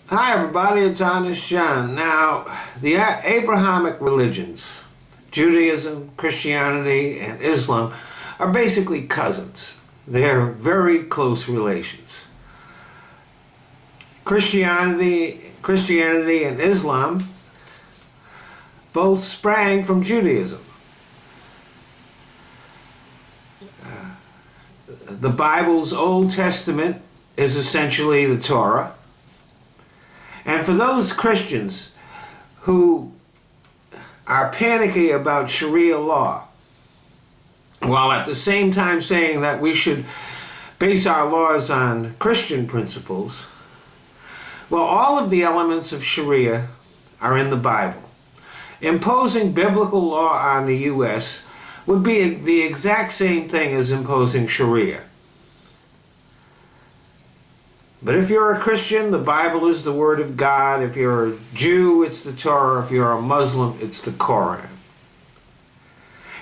Hi everybody, it's Honest John. Now, the Abrahamic religions, Judaism, Christianity, and Islam, are basically cousins. They're very close relations. Christianity and Islam both sprang from Judaism. The Bible's Old Testament is essentially the Torah. And for those Christians who are panicky about Sharia law, while at the same time saying that we should base our laws on Christian principles, well, all of the elements of Sharia are in the Bible. Imposing biblical law on the U.S. would be the exact same thing as imposing Sharia. But if you're a Christian, the Bible is the Word of God. If you're a Jew, it's the Torah. If you're a Muslim, it's the Quran.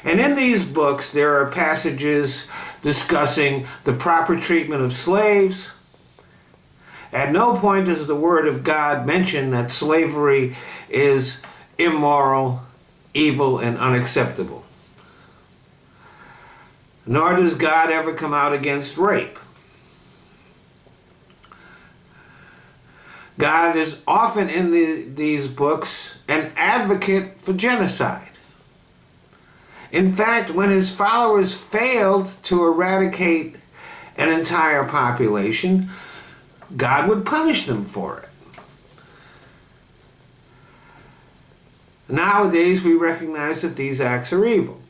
And in these books, there are passages discussing the proper treatment of slaves. At no point does the Word of God mention that slavery is immoral, evil, and unacceptable. Nor does God ever come out against rape. God is often in these books an advocate for genocide. In fact, when his followers failed to eradicate an entire population, God would punish them for it. Nowadays, we recognize that these acts are evil.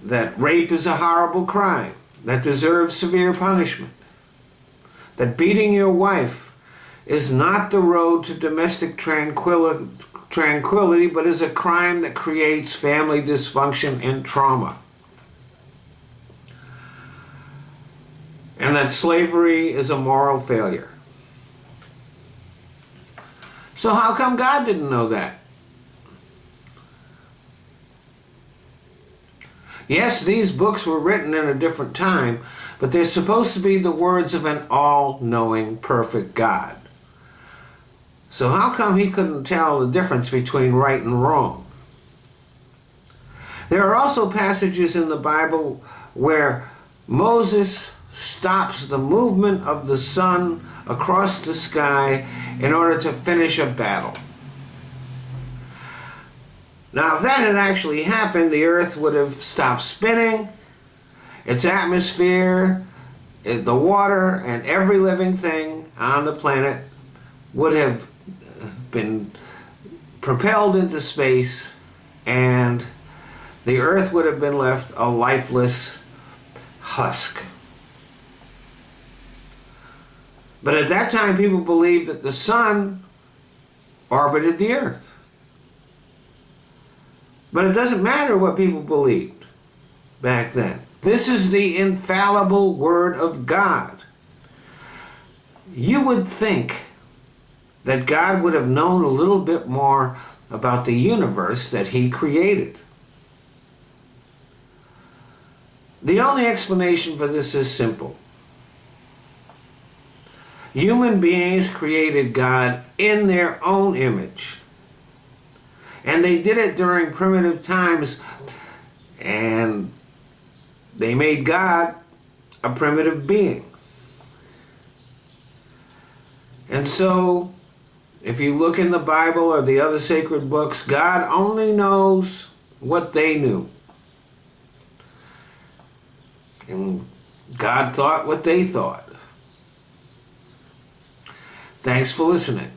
That rape is a horrible crime that deserves severe punishment. That beating your wife is not the road to domestic tranquility, but is a crime that creates family dysfunction and trauma. And that slavery is a moral failure. So how come God didn't know that? Yes, these books were written in a different time, but they're supposed to be the words of an all-knowing, perfect God. So how come he couldn't tell the difference between right and wrong? There are also passages in the Bible where Moses stops the movement of the sun across the sky in order to finish a battle. Now, if that had actually happened, the earth would have stopped spinning, its atmosphere, the water, and every living thing on the planet would have been propelled into space, and the earth would have been left a lifeless husk. But at that time, people believed that the sun orbited the earth. But it doesn't matter what people believed back then. This is the infallible Word of God. You would think that God would have known a little bit more about the universe that he created. The only explanation for this is simple. Human beings created God in their own image. And they did it during primitive times, and they made God a primitive being. And so, if you look in the Bible or the other sacred books, God only knows what they knew. And God thought what they thought. Thanks for listening.